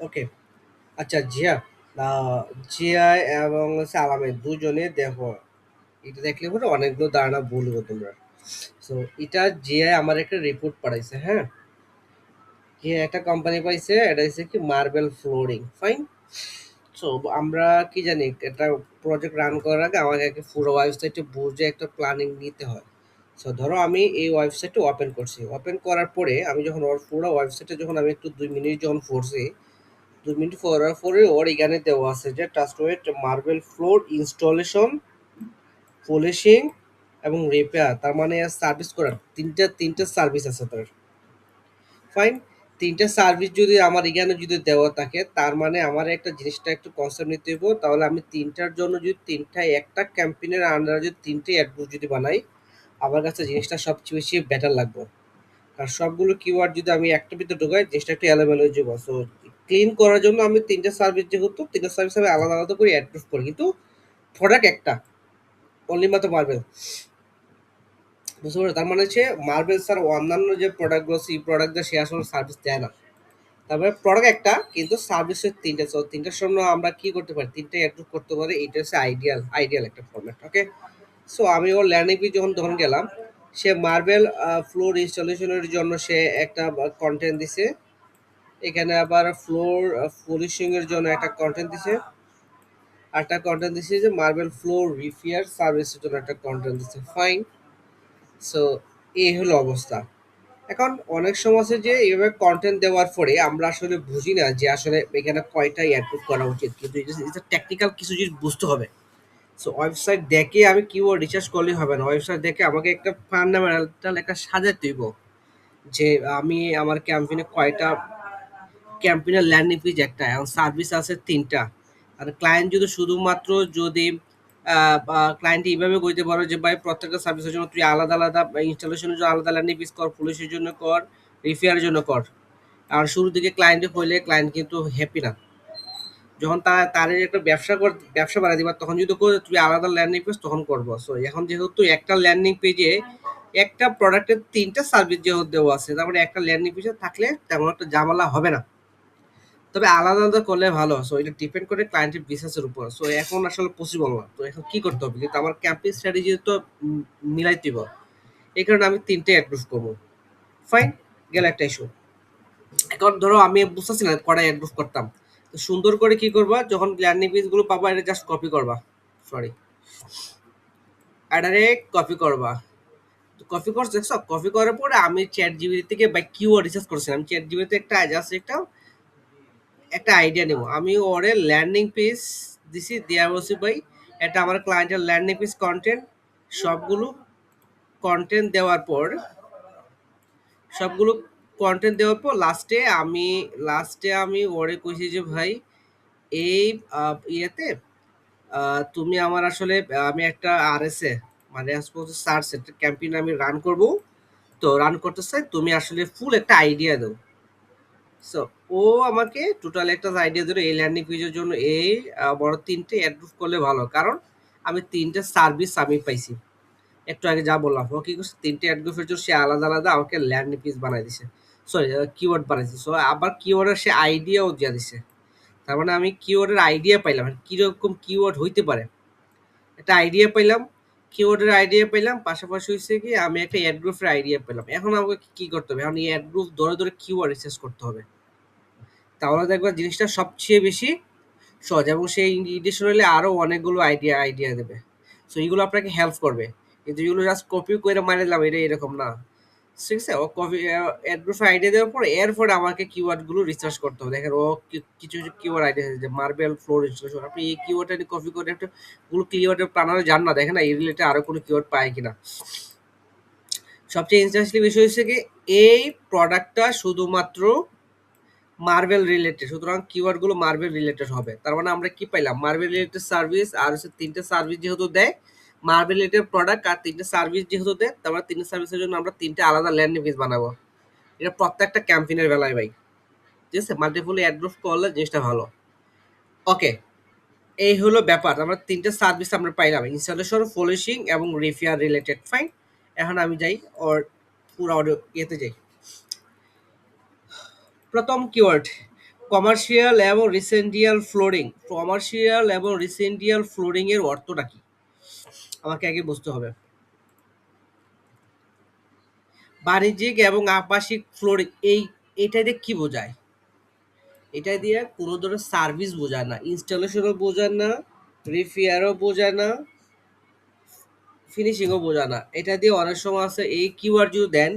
ওকে। আচ্ছা জিয়া, আহ, জিয়া এবং সালামে দুজনে দেখো, এটা দেখলে পরে অনেকগুলো ধারণা বলবো তোমরা। সো এটা জিয়া আমার একটা রিপোর্ট পাঠাইছে, হ্যাঁ। যে একটা কোম্পানি পাইছে, এটা হচ্ছে কি মার্বেল ফ্লোরিং, ফাইন। সো আমরা কি জানি, একটা প্রজেক্ট রান করার আগে আমাকে একটা পুরো ওয়েবসাইটে বুঝে একটা প্ল্যানিং নিতে হয়। সো ধরো আমি এই ওয়েবসাইটটা ওপেন করছি, ওপেন করার পরে আমি যখন ওর পুরো ওয়েবসাইটে যখন আমি একটু 2 মিনিট যখন পড়ছি, 2 মিনিট পড়ার পরে ওর এখানে দেওয়া আছে যে ট্রাস্টওয়েট মার্বেল ফ্লোর ইনস্টলেশন, পলিশিং এবং রিপেয়ার, তার মানে সার্ভিস করার তিনটা সার্ভিস আছে তার, ফাইন। তিনটা সার্ভিস যদি আমার এখানে যদি দেওয়া থাকে, তার মানে আমার একটা জিনিসটা একটু কনসেপ্ট নিতে হইব। তাহলে আমি তিনটার জন্য যদি তিনটা একটা ক্যাম্পেইনের আন্ডারে যদি তিনটে অ্যাডগ্রুপ যদি বানাই, আমার কাছে জিনিসটা সবচেয়ে বেশি বেটার লাগবে। আর সবগুলো কিওয়ার্ড যদি আমি একটা ভিতরে ঢোকাই, জিনিসটা একটু এলোমেলো হয়ে যাবো। সো ক্লিন করার জন্য আমি তিনটা সার্ভিস, যেহেতু তিনটা সার্ভিস আমি আলাদা আলাদা করে অ্যাডগ্রুপ করি, কিন্তু প্রোডাক্ট একটা, অনলি মাত্র মার্বেল। বুঝতে পারছো? তার মানে হচ্ছে মার্বেল স্যার অন্যান্য যে প্রোডাক্টগুলো সেই প্রোডাক্টটা সে আসলে সার্ভিস দেয় না। তারপরে প্রোডাক্ট একটা, কিন্তু সার্ভিস হচ্ছে তিনটা। সো তিনটার জন্য আমরা কি করতে পারি, তিনটে অ্যাড্রুপ করতে পারি। এটা হচ্ছে আইডিয়াল একটা ফরম্যাট, ওকে। সো আমি ওর ল্যান্ডিং পেজ যখন গেলাম, সে মার্বেল ফ্লোর ইনস্টলেশনের জন্য সে একটা কন্টেন্ট দিছে। এখানে আবার ফ্লোর পলিশিং এর জন্য একটা কন্টেন্ট দিছে, আর একটা কন্টেন্ট দিছে যে মার্বেল ফ্লোর রিপেয়ার সার্ভিসের জন্য একটা কন্টেন্ট দিছে, ফাইন। সো এই হলো অবস্থা। এখন অনেক সময় আছে যে এইভাবে কন্টেন্ট দেওয়ার পরে আমরা আসলে বুঝি না যে আসলে এখানে কয়টা অ্যাপ্রুভ করা উচিত, কিন্তু এটা টেকনিক্যাল কিছু জিনিস বুঝতে হবে। সো ওয়েবসাইট দেখে আমি কিওয়ার্ড রিসার্চ করলেই হবে না, ওয়েবসাইট দেখে আমাকে একটা ফান্ডামেন্টাল একটা সাজাতে হইব যে আমি আমার ক্যাম্পেইনে কয়টা, ক্যাম্পেইনের ল্যান্ডিং পেজ একটা, এখন সার্ভিস আছে তিনটা। আর ক্লায়েন্ট যদি শুধুমাত্র যদি ক্লায়েন্ট এইভাবে কইতে পারো যে ভাই প্রত্যেকটা সার্ভিসের জন্য তুই আলাদা আলাদা ইনস্টলেশনের জন্য আলাদা ল্যান্ডিং পেজ কর, পুলিশের জন্য কর, রিপেয়ারের জন্য কর। আর শুরু থেকে ক্লায়েন্টে হইলে ক্লায়েন্ট কিন্তু হ্যাপি না। যখন তার একটা ব্যবসা বাড়াই দিবা, তখন যদি করে তুই আলাদা ল্যান্ডিং পেজ তখন করবো। সো এখন যেহেতু একটা ল্যান্ডিং পেজে একটা প্রোডাক্টের তিনটা সার্ভিস যেহেতু দেওয়া আছে, তার মানে একটা ল্যান্ডিং পেজে থাকলে তেমন একটা ঝামেলা হবে না। তবে আলাদা আলাদা করলে ভালো। সো এটা ডিপেন্ড করে ক্লায়েন্টের বিজনেসের উপর। সো এখন আসলে পসিবল না, তো এখন কি করতে হবে, কিন্তু আমার ক্যাম্পেইন স্ট্র্যাটেজি তো মিলাইতে হবে। এই কারণে আমি তিনটে অ্যাডপ্রুভ করবো, ফাইন। গেল একটা ইস্যু। এখন ধরো আমি বুঝতেছি না কটা অ্যাডপ্রুভ করতাম। তো সুন্দর করে কি করবা, যখন ল্যান্ডিং পেজ গুলো পাবা, এটা জাস্ট কপি করবা, সরি, এটারে কপি করবা। কপি করছো, দেখছো? কপি করার পরে আমি চ্যাট জিবিটি থেকে বা কিওয়ার্ড রিসার্চ করছিলাম, চ্যাট জিবিতে একটা জাস্ট একটা একটা আইডিয়া নেব। আমি ওরে ল্যান্ডিং পেজ দিছি, দেওয়া বলছি ভাই এটা আমার ক্লায়েন্টের ল্যান্ডিং পেজ কন্টেন্ট। সবগুলো কন্টেন্ট দেওয়ার পর, সবগুলো কন্টেন্ট দেওয়ার পর লাস্টে আমি ওরে কইছি যে ভাই এই ইয়েতে তুমি আমার আসলে আমি একটা আরএসএ, মানে সার্চ একটা ক্যাম্পেইন আমি রান করব। তো রান করতে চাই, তুমি আসলে ফুল একটা আইডিয়া দাও। সো ও আমাকে টোটাল একটা আইডিয়া দিল এই ল্যান্ডিং পেজের জন্য এই বড় তিনটে অ্যাপ্রুভ করলে ভালো, কারণ আমি তিনটে সার্ভিস আমি পাইছি। একটু আগে যা বললাম, ও কি করছে, তিনটে অ্যাডগ্রুপের জন্য সে আলাদা আলাদা আমাকে ল্যান্ডিং পেজ বানাই দিছে, সরি কিওয়ার্ড বানাইছে। সো আবার কিওয়ার্ডের সে আইডিয়াও দিয়ে দিছে। তার মানে আমি কিওয়ার্ডের আইডিয়া পাইলাম, কিরকম কিওয়ার্ড হইতে পারে একটা আইডিয়া পাইলাম, কিওয়ার্ডের আইডিয়া পেলাম, পাশাপাশি হচ্ছে কি আমি একটা অ্যাড গ্রুপের আইডিয়া পেলাম। এখন আমাকে কি করতে হবে, এখন এই অ্যাড গ্রুপ ধরে ধরে কিওয়ার্ড রিসার্চ করতে হবে। তাহলে দেখবা জিনিসটা সবচেয়ে বেশি সহজ, এবং সেই এডিশনালি আরও অনেকগুলো আইডিয়া দেবে। সো এইগুলো আপনাকে হেল্প করবে। কিন্তু এগুলো জাস্ট কপি করে মারে দিলাম, এটা এরকম না। ঠিক আছে, ও কপি অ্যাড গ্রুপে আইডিয়া দেওয়ার পর এরপরে আমাকে কিওয়ার্ডগুলো রিসার্চ করতে হবে। দেখেন ও কিছু কিছু কিওয়ার্ড আইডিয়া যে মার্বেল ফ্লোর ইনস্টলেশন, আপনি এই কিওয়ার্ডটা কপি করে একটা গুলো কিওয়ার্ডের প্ল্যানারে যান না, দেখেন না এই রিলেটেড আরো কোনো কিওয়ার্ড পায় কিনা। সবচেয়ে ইন্টারেস্টিং বিষয় হচ্ছে কি, এই প্রোডাক্টটা শুধুমাত্র মার্বেল রিলেটেড, সুতরাং কিওয়ার্ড গুলো মার্বেল রিলেটেড হবে। তার মানে আমরা কি পাইলাম, মার্বেল রিলেটেড সার্ভিস, আর হচ্ছে তিনটে সার্ভিস যেহেতু দেয়, মার্বেল রিলেটেড প্রোডাক্ট আর তিনটে সার্ভিস যেহেতু দেয়, তারপরে তিনটে সার্ভিসের জন্য আমরা তিনটে আলাদা ল্যান্ডিং পেজ বানাবো। এটা প্রত্যেকটা ক্যাম্পেইনের বেলায় ভাই, ঠিক আছে, মাল্টিপুল অ্যাড্রপ করলে জিনিসটা ভালো। ওকে, এই হলো ব্যাপার। আমরা তিনটে সার্ভিস আমরা পাইলাম, ইনস্টলেশন, পলিশিং এবং রিপেয়ার রিলেটেড, ফাইন। এখন আমি যাই ওর পুরো অডিও ইয়েতে যাই। প্রথম কিওয়ার্ড, কমার্শিয়াল এবং রেসিডেন্সিয়াল ফ্লোরিং। কমার্শিয়াল এবং রেসিডেন্সিয়াল ফ্লোরিং এর অর্থটা কি আমাকে আগে বুঝতে হবে। বাণিজ্যিক এবং আবাসিক ফ্লোরিং এইটা দিয়ে কি বোঝায়? এটা দিয়ে কোনো ধরনের সার্ভিস বোঝায় না, ইনস্টলেশনও বোঝায় না, রিপেয়ারও বোঝায় না, ফিনিশিংও বোঝায় না। এটা দিয়ে অনেক সময় আছে এই কিওয়ার্ড যদি দেন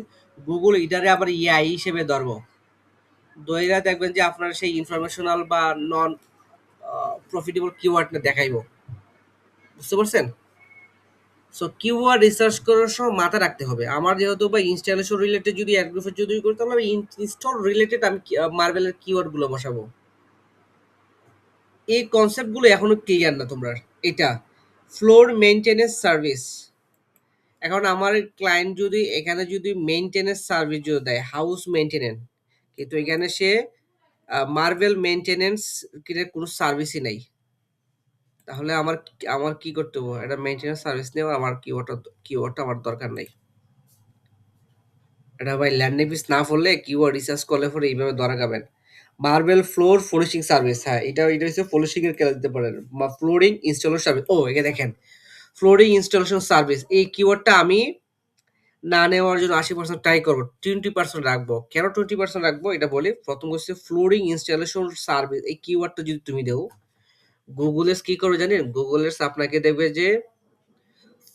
গুগল এটারে আবার ইআই হিসেবে ধরবো, দইরা দেখবেন যে আপনার সেই ইনফরমেশনাল বা নন প্রফিটেবল কিওয়ার্ড না দেখাইবো। বুঝতে পারছেন? সো কিওয়ার্ড রিসার্চ করার সময় মাথা রাখতে হবে। আমার যেহেতু বা ইনস্টলেশন রিলেটেড যদি অ্যাড গ্রুপের যদি করতে হবে, ইনস্টল রিলেটেড আমি মার্বেলের কিওয়ার্ড গুলো বসাবো। এই কনসেপ্ট গুলো এখনো ক্লিয়ার না তোমরা। এটা ফ্লোর মেইনটেনেন্স সার্ভিস। এখন আমার ক্লায়েন্ট যদি এখানে যদি মেইনটেনেন্স সার্ভিস যদি দেয়, হাউস মেইনটেনেন্স, কিন্তু এখানে সে মার্বেল মেইনটেনেন্স কোনো সার্ভিসই নাই, তাহলে আমার আমার কি করতে হবে? এটা মেইনটেনেন্স সার্ভিস নেওয়া আমার কিওয়ার্ডটা আমার দরকার নাই। এটা ভাই ল্যান্ডিং পেজ না পড়লে কিওয়ার্ড রিসার্চ করলে পরে এইভাবে ধরা খাবেন। মার্বেল ফ্লোর ফিনিশিং সার্ভিস, হ্যাঁ এটা হচ্ছে ফিনিশিং এর কেলা দিতে পারেন, বা ফ্লোরিং ইনস্টলেশন সার্ভিস। ও এখানে দেখেন ফ্লোরিং ইনস্টলেশন সার্ভিস, এই কিওয়ার্ডটা আমি না নেওয়ার জন্য 80% ট্রাই করবো, 20% রাখবো। কেন 20% রাখবো এটা বলি। প্রথম হচ্ছে ফ্লোরিং ইনস্টলেশন সার্ভিস, এই কিওয়ার্ডটা যদি তুমি দেও, গুগলে কি করবে জানেন? গুগলের আপনাকে দেখবে যে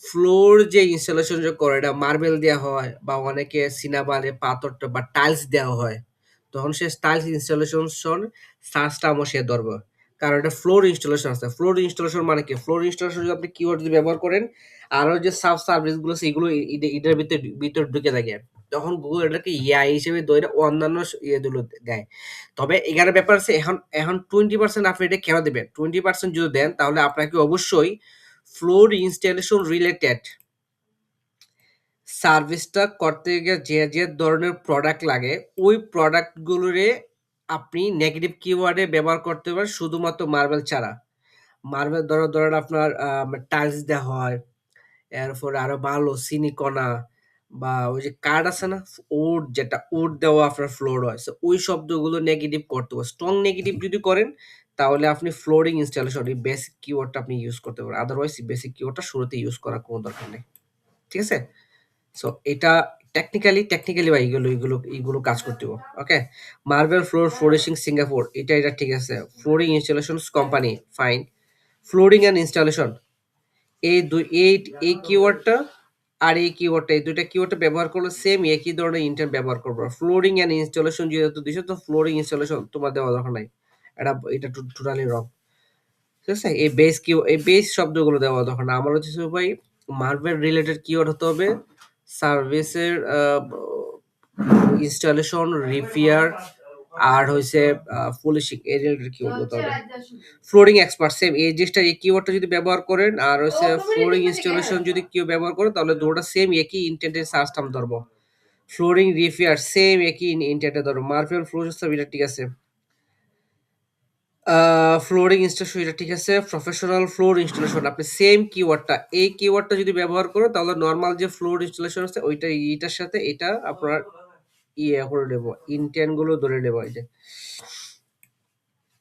ফ্লোর যে ইনস্টলেশন যে করে এটা মার্বেল দেওয়া হয়, বা অনেকে সিনাবালে পাথরটা বা টাইলস দেওয়া হয়, তখন সে টাইলস ইনস্টলেশন সার্চটা আমার সে ধরবে, কারণ এটা ফ্লোর ইনস্টলেশন আছে। ফ্লোর ইনস্টলেশন মানে কি? ফ্লোর ইনস্টলেশন যদি আপনি কিওয়ার্ড যদি ব্যবহার করেন, আরো যে সাব সার্ভিস গুলো সেগুলো এটার ভিতরে ঢুকে থাকে, তখন গুগল এটাকে ইআই হিসেবে ধরে অন্যান্য ইয়েগুলো দেয়। তবে এখানে ব্যাপার আছে, এখন এখন 20% আপনি এটা কেন দেবেন? 20% যদি দেন তাহলে আপনাকে অবশ্যই ফ্লোর ইনস্টলেশন রিলেটেড সার্ভিসটা করতে গিয়ে যে ধরনের প্রোডাক্ট লাগে, ওই প্রোডাক্টগুলোরে আপনি নেগেটিভ কিওয়ার্ডে ব্যবহার করতে পারেন, শুধুমাত্র মার্বেল ছাড়া। মার্বেল ধরেন আপনার টাইলস দেওয়া হয়, এরপরে আরো ভালো সিনিকনা, বা ওই যে কার্ড আছে না, উড, যেটা উড দেওয়া আপনার ফ্লোর হয়, সো ওই শব্দগুলো নেগেটিভ করতে হবে। স্ট্রং নেগেটিভ যদি করেন তাহলে আপনি ফ্লোরিং ইনস্টলেশন এই বেসিক কিওয়ার্ডটা আপনি ইউজ করতে পারেন, আদারওয়াইজ বেসিক কিওয়ার্ডটা শুরুতে ইউজ করার কোনো দরকার নেই। ঠিক আছে? সো এটা টেকনিক্যালি বা এইগুলো কাজ করতে হবে। ওকে, মার্বেল ফ্লোর ফ্লোরিশিং সিঙ্গাপুর, এটা ঠিক আছে। Flooring installation company, fine. Flooring and installation, এই দুই এই কিওয়ার্ডটা আর এই কিওয়ার্ডটা, এই দুইটা কিওয়ার্ডটা ব্যবহার করলে সেম একই ধরনের ইন্টার ব্যবহার করবো। ফ্লোরিং অ্যান্ড ইনস্টলেশন যেহেতু দিছো, তো ফ্লোরিং ইনস্টলেশন তোমার দেওয়া দরকার নাই। এটা টোটালি রং। ঠিক আছে? এই বেস শব্দগুলো দেওয়া দরকার না। আমার হচ্ছে ভাই মার্বেল রিলেটেড কিওয়ার্ড হতে হবে, সার্ভিসের ইনস্টলেশন, রিপেয়ার, আর হইছে পলিশিং, এই রিলেটেড কিওয়ার্ড হতে হবে। ফ্লোরিং এক্সপার্ট, সেম এই জিনিসটা, এই কিওয়ার্ডটা যদি ব্যবহার করেন, আর হচ্ছে ফ্লোরিং ইনস্টলেশন যদি কেউ ব্যবহার করে, তাহলে দুটোটা সেম একই ইন্টেন্টের সার্চ টার্ম ধরবো। ফ্লোরিং রিপেয়ার সেম একই ইন্টেন্টে ধরবো। মার্বেল ফ্লোর সিস্টেম, এটা ঠিক আছে। ফ্লোরিং ইনস্টলেশন, এটা ঠিক আছে। প্রফেশনাল ফ্লোর ইনস্টলেশন, আপনি সেম কিওয়ার্ডটা, এই কিওয়ার্ডটা যদি ব্যবহার করেন, তাহলে নরমাল যে ফ্লোর ইনস্টলেশন আছে ওইটা, এইটার সাথে এটা আপনার করে নেব, ইন্টেন্ট গুলো ধরে নেব। এই যে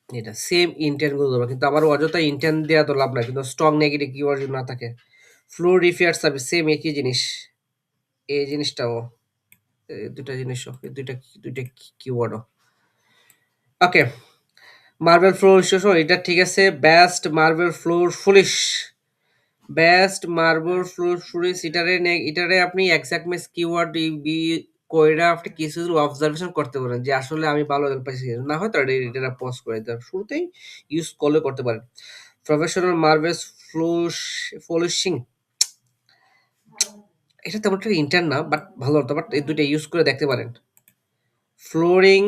এটা সেম ইন্টেন্ট গুলো ধরবো, কিন্তু আমার অযথা ইন্টেন্ট দেওয়া তো লাভ নাই, কিন্তু স্ট্রং নেগেটিভ কিওয়ার্ড যদি না থাকে। ফ্লোর রিপেয়ার সার্ভিস সেম একই জিনিস, এই জিনিসটাও, দুইটা জিনিসও, এই দুইটা কিওয়ার্ডও। ওকে, মার্বেল ফ্লোর ইনস্টলেশন, এটা ঠিক আছে। বেস্ট মার্বেল ফ্লোর ফুলিশ, এটারে আপনি এক্সাক্ট মিস কিওয়ার্ড কইরা আপনি কিছু অবজারভেশন করতে পারেন যে আসলে আমি ভালো রেজাল্ট পাইছি, না হয় তাহলে এটা পজ করে দেন, শুরুতেই ইউজ করলে করতে পারেন। প্রফেশনাল মার্বেল ফ্লুশ পলিশিং, এটা তেমন একটা ইন্টার্ন না, বাট ভালো হতো, বাট এই দুইটা ইউজ করে দেখতে পারেন। Flooring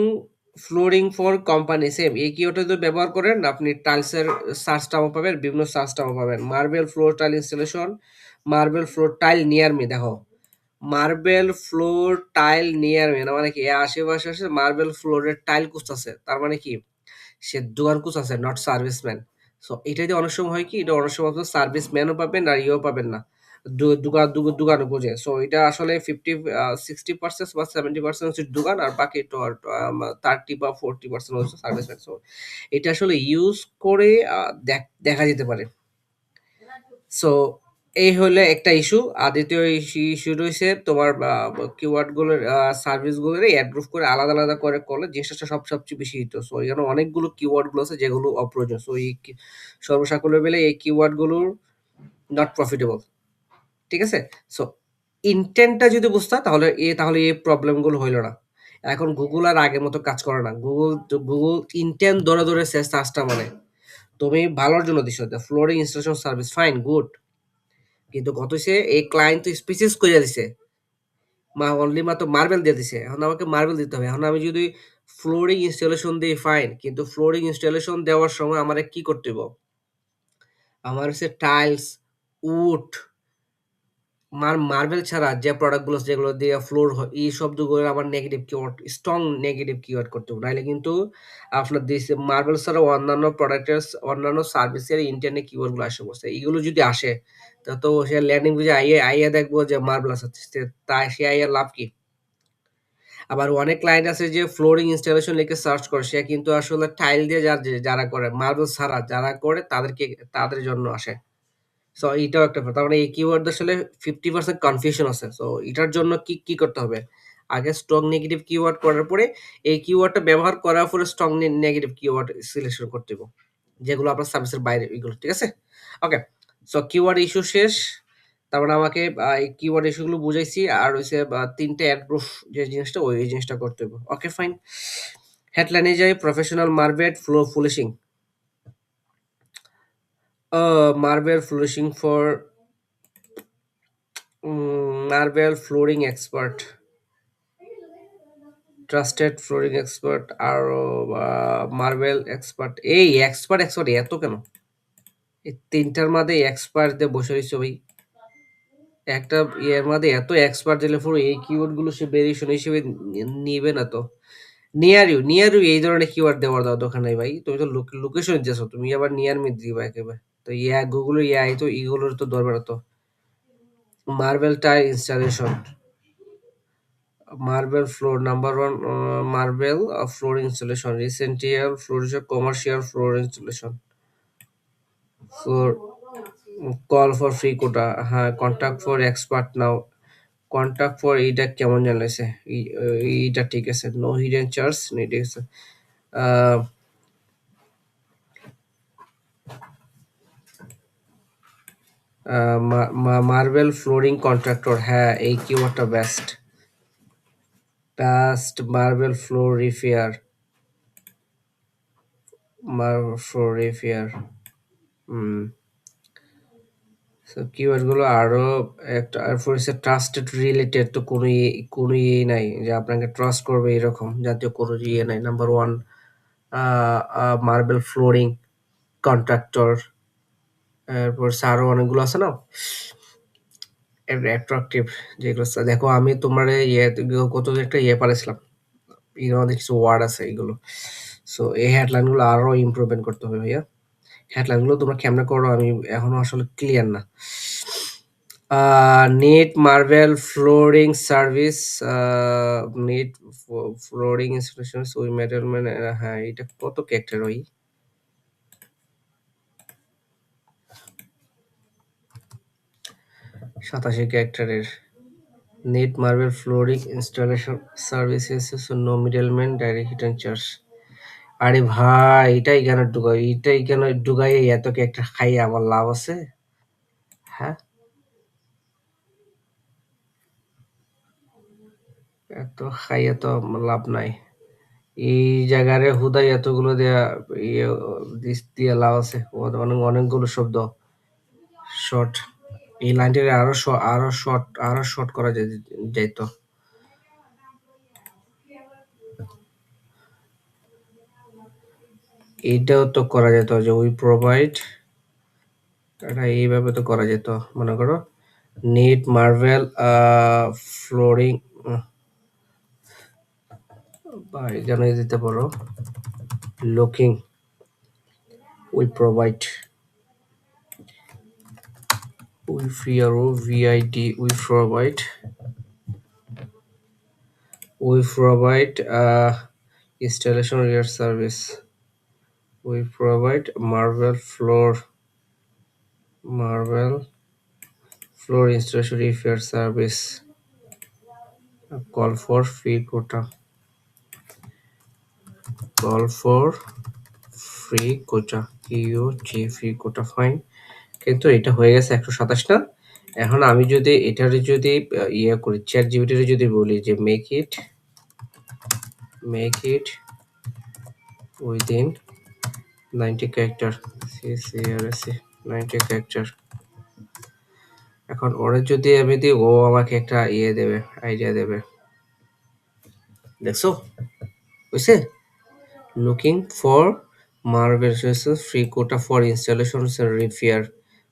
flooring for company, same এই কিওয়ার্ডটা যদি ব্যবহার করেন, আপনি টাইলসের সার্চ টার্মও পাবেন, বিভিন্ন সার্চ টার্মও পাবেন। Marble floor tile installation, marble floor tile near me, দেখো marble floor tile near me, মানে কি এর আশেপাশে আসে মার্বেল ফ্লোরের টাইল খুঁজতেছে, তার মানে কি সে দোকান খুঁজতেছে, নট সার্ভিসম্যান। সো এটাই অনেক সময় হয় কি, এটা অনেক সময় সার্ভিস ম্যানও পাবেন আর ইয়েও পাবেন না। দোকানে খুঁজে। সো এটা আসলে 60% বা 70% হচ্ছে দোকান, আর বাকি 30 বা 40% হচ্ছে সার্ভিস। সো এটা আসলে ইউজ করে দেখা যেতে পারে। সো এই হলো একটা ইস্যু। আর দ্বিতীয় ইস্যু রয়েছে তোমার কিওয়ার্ড গুলোর সার্ভিস গুলোর অ্যাপ্রুভ করে আলাদা আলাদা করে করলে জিনিসটা সবচেয়ে বেশি হিট। সো এখানে অনেকগুলো কিওয়ার্ড গুলো আছে যেগুলো অপ্রয়োজন। সো এই সর্বসাকুল্যে বেলে এই কিওয়ার্ড গুলোর নট প্রফিটেবল। ঠিক আছে? সো ইনটেন্টটা যদি বুঝতা তাহলে এই প্রবলেম গুলো হইল না। এখন গুগল আর আগের মতো কাজ করে না। গুগল ইনটেন্ট ধরে ধরে সার্চটা মানে তুমি ভালোর জন্য দিছো, flooring installation service fine good, কিন্তু কত হইছে এই ক্লায়েন্ট তো স্পেসিস কইরা দিছে, অনলি মাত্র মার্বেল দিয়ে দিছে, এখন আমাকে মার্বেল দিতে হবে। এখন আমি যদি ফ্লোরিং ইনস্টলেশন দিই ফাইন, কিন্তু ফ্লোরিং ইনস্টলেশন দেওয়ার সময় আমার কি করতে হবে? আমার হচ্ছে টাইলস, উড, মার্বেল ছাড়া যে প্রোডাক্ট গুলো যেগুলো দিয়ে ফ্লোর হয় এই শব্দগুলো আমার negative keyword, strong negative keyword করতে হবে, নাহলে কিন্তু আপনার দিস মার্বেল ছাড়া অন্যান্য প্রোডাক্টের অন্যান্য সার্ভিসের ইন্টারনেট কিওয়ার্ড গুলো আসে বসে, এইগুলো যদি আসে তো সে ল্যান্ডিং পেজে আইয়ে আইয়া দেখবো যে মার্বেল আছে, তাই সে আইয়া লাভ কি? আবার অনেক ক্লায়েন্ট আছে যে ফ্লোরিং ইনস্টলেশন লিখে সার্চ করে, সে কিন্তু আসলে টাইল দিয়ে যারা করে, মার্বেল ছাড়া যারা করে তাদের জন্য আসে। সো এইটাও একটা ব্যাপার। তার মানে এই কিওয়ার্ড আসলে 50% কনফিউশন আছে। সো এটার জন্য কি করতে হবে? আগে স্ট্রং নেগেটিভ কিওয়ার্ড করার পরে এই কিওয়ার্ডটা ব্যবহার করার পরে স্ট্রং নেগেটিভ কিওয়ার্ড সিলেকশন করতে হবে। যেগুলো আপনার সার্ভিসের বাইরে এগুলো। ঠিক আছে? ওকে। সো কিওয়ার্ড ইস্যু শেষ। তারপরে আমাকে এই কিওয়ার্ড ইস্যুগুলো বুঝাইছি। আর হইছে ৩ টে অ্যাড প্রুফ যে জিনিসটা এই জিনিসটা করতে হবে। ওকে ফাইন। হেডলাইনে যাই, professional marble finishing. Marble finishing for marble flooring expert, trusted flooring expert, আর মার্বেল এক্সপার্ট। এই এক্সপার্ট এক্সপার্ট এত কেন? এই তিনটার মধ্যে এক্সপার্ট দিয়ে বসে রয়েছে ভাই। একটা ইয়ের মধ্যে এত এক্সপার্ট দিলে পুরো এই কিওয়ার্ড গুলো সে ভেরিয়েশন হিসেবে নিবে না তো। নিয়ার ইউ এই ধরনের কিওয়ার্ড দেওয়ার দাও দোকান নাই ভাই। তুমি তো লোকেশন দিয়েছো, তুমি আবার নিয়ার মি দিবা একেবারে। তো গুগল তো এগুলোর তো দরকার তো। Marble tile installation, marble floor number one, marble floor installation, residential floor, commercial floor installation, floor, call for free quota, হ্যাঁ, contact for expert now, contact for এইটা কেমন জানাইছে, এইটা ঠিক আছে, নো হিডেন চার্জ নেই, ঠিক আছে। মার্বেল ফ্লোরিং কন্ট্রাক্টর, হ্যাঁ এই কিওয়ার্ডটা best. Marble floor repair, marble floor repair. Hmm. So keyword গুলো আরো একটা, আর ফর ট্রাস্টেড রিলেটেড তো কোনো ইয়ে নাই যে আপনাকে ট্রাস্ট করবে এরকম জাতীয় কোনো ইয়ে নাই। Number one marble flooring contractor, এরপর আরো অনেকগুলো আছে না অ্যাট্রাকটিভ, যেগুলো দেখো আমি তোমার ইয়ে কত একটা ইয়ে পারেছিলাম, এর মধ্যে কিছু ওয়ার্ড আছে এগুলো। সো এই হেডলাইন গুলো আরো ইমপ্রুভমেন্ট করতে হবে ভাইয়া। হেডলাইন গুলো তোমরা কেমনে করো আমি এখনো আসলে ক্লিয়ার না। Net marble flooring service, net flooring installation we metal মানে, হ্যাঁ এটা কত ক্যারেক্টার ওই 87 ক্যারেক্টারের। Net marble flooring installation services, no middleman, direct return charge. আরে ভাই এটাই কেন ঢুকাই এত ক্যারেক্টার খাই আমার লাভ আছে? হ্যাঁ, এত খাই এত লাভ নাই। এই জায়গারে হুদাই এতগুলো দেয়া ইয়ে দিয়ে লাভ আছে? অনেকগুলো শব্দ শর্ট। এই লাইনটারে আরো শর্ট করা যাইতো। এইটাও তো করা যেত যে উই প্রোভাইড, এটা এইভাবে তো করা যেত। মনে করো নেট মার্বেল ফ্লোরিং, বা এখানে দিতে পারো looking we provide, we provide installation rear service. We provide marble floor installation repair service. Call for free quota. Call for free quota কিউজি ফ্রি কোটা ফাইন। কিন্তু এটা হয়ে গেছে 127 না। এখন আমি যদি এটার যদি ইয়ে করি চ্যাট জিপিটির যদি বলি যে মেক ইট উইদিন 90 ক্যারেক্টার সিসিআরএসি 90 ক্যারেক্টার। এখন ওরে যদি আমি দিই ও আমাকে একটা ইয়ে দেবে, আইডিয়া দেবে। দেখছো বুঝছে? Looking for marble free quota for installation repair.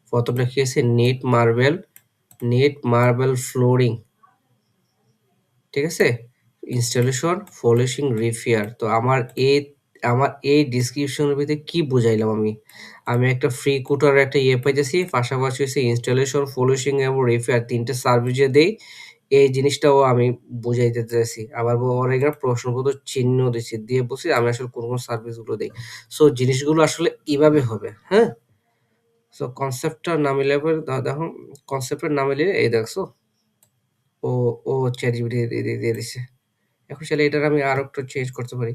প্রথমটা কি আছে নিট মার্বেল ফ্লোরিং, ঠিক আছে, ইনস্টলেশন পলিশিং রিপেয়ার। তো আমার এই ডিসক্রিপশনের ভিতরে কি বুঝাইলাম আমি? আমি একটা ফ্রি কোটার একটা ইয়ে পাইতেছি, পাশাপাশি হচ্ছে ইনস্টলেশন পলিশিং এবং রিপেয়ার তিনটে সার্ভিস যে দেই, এই জিনিসটাও আমি বুঝাইতে চাইছি। আবার ওর এখানে প্রশ্নবোধক চিহ্ন দিচ্ছি, দিয়ে বলছি আমি আসলে কোন কোন সার্ভিসগুলো দিই। সো জিনিসগুলো আসলে এভাবে হবে, হ্যাঁ। সো কনসেপ্টটা না মিলে দেখো, কনসেপ্টের না মিলিয়ে এই দেখছো ও ও চ্যাট জিপিটি দিয়ে দিচ্ছে। এখন চাইলে এটার আমি আরো একটু চেঞ্জ করতে পারি,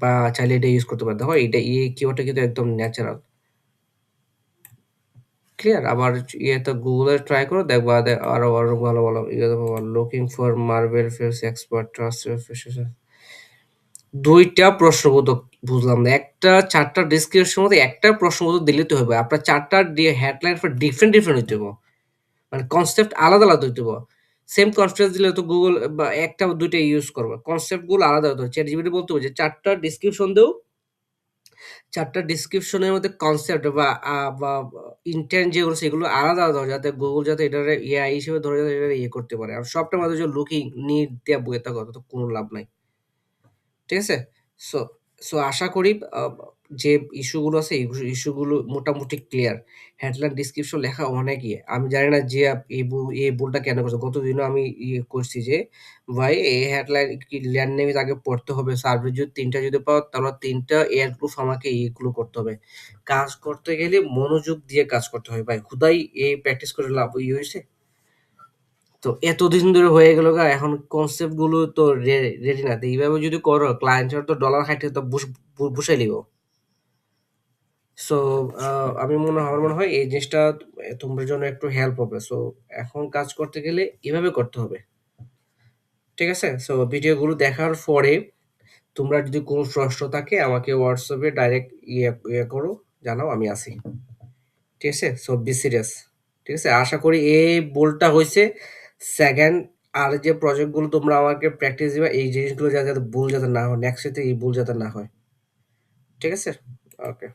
বা চাইলে এটা ইউজ করতে পারি। দেখো এটা এই কিওয়ার্ডটা কিন্তু একদম ন্যাচারাল, ক্লিয়ার। আবার ইয়েতে গুগলে ট্রাই করো, দেখবা আরো আরো ভালো ভালো ইয়ে looking for marble face expert trust. দুইটা প্রশ্নবোধক বুঝলাম না, একটা চারটা ডিসক্রিপশন মধ্যে একটা প্রশ্নবোধক দিলে তো হবে। আপনার চারটা হেডলাইন ডিফারেন্ট ডিফারেন্ট হইতে হবে, মানে কনসেপ্ট আলাদা আলাদা হইতে হবে। সেম কনসেপ্ট দিলে তো গুগল বা একটা বা দুইটা ইউজ করবে, কনসেপ্ট গুলো আলাদা হতে হবে। চ্যাট জিপিটি বলতে হবে যে চারটা ডিসক্রিপশন দেও, চারটা ডিসক্রিপশনের মধ্যে কনসেপ্ট বা ইন্টেন্ট যেগুলো সেগুলো আলাদা আলাদা হয়, যাতে গুগল যাতে এটারে এআই হিসেবে ধরে যাতে এটা ইয়ে করতে পারে। আর সবটা মাঝে যে লুকিং নিট দিয়ে বইয়ে থাকো তো কোনো লাভ নাই, ঠিক আছে? সো সো আশা করি যে ইস্যুগুলো আছে এই ইস্যুগুলো মোটামুটি ক্লিয়ার। হেডলাইন ডিসক্রিপশন লেখা অনেক ইয়ে। আমি জানি না যে এই ভুলটা কেন করছে। গতদিনও আমি ইয়ে করছি যে ভাই এই হেডলাইন কি ল্যান্ড নেম আগে পড়তে হবে। সার্ভিস যদি ৩ টা যদি পাও তাহলে ৩ টা এয়ার প্রুফ আমাকে এইগুলো করতে হবে। কাজ করতে গেলে মনোযোগ দিয়ে কাজ করতে হয় ভাই। হুদাই এই প্র্যাকটিস করে লাভ ইয়ে হইছে? তো এতদিন ধরে হয়ে গেল গা, এখন কনসেপ্ট গুলো তো রেডি না। তো এইভাবে যদি করো ক্লায়েন্টের তো ডলার খাইতে তো বসাই লিব। সো আমার মনে হয় এই জিনিসটা তোমার জন্য একটু হেল্প হবে। সো এখন কাজ করতে গেলে এভাবে করতে হবে, ঠিক আছে? সো ভিডিওগুলো দেখার পরে তোমরা যদি কোনো প্রশ্ন থাকে আমাকে হোয়াটসঅ্যাপে ডাইরেক্ট ইয়ে করো, জানাও, আমি আছি, ঠিক আছে? সো বি সিরিয়াস, ঠিক আছে? আশা করি এই ভুলটা হইছে। সেকেন্ড আর যে প্রজেক্টগুলো তোমরা আমাকে প্র্যাকটিস দিবা এই জিনিসগুলো যাতে ভুল যাতে না হয়, নেক্সট এই ভুল যাতে না হয়, ঠিক আছে? ওকে।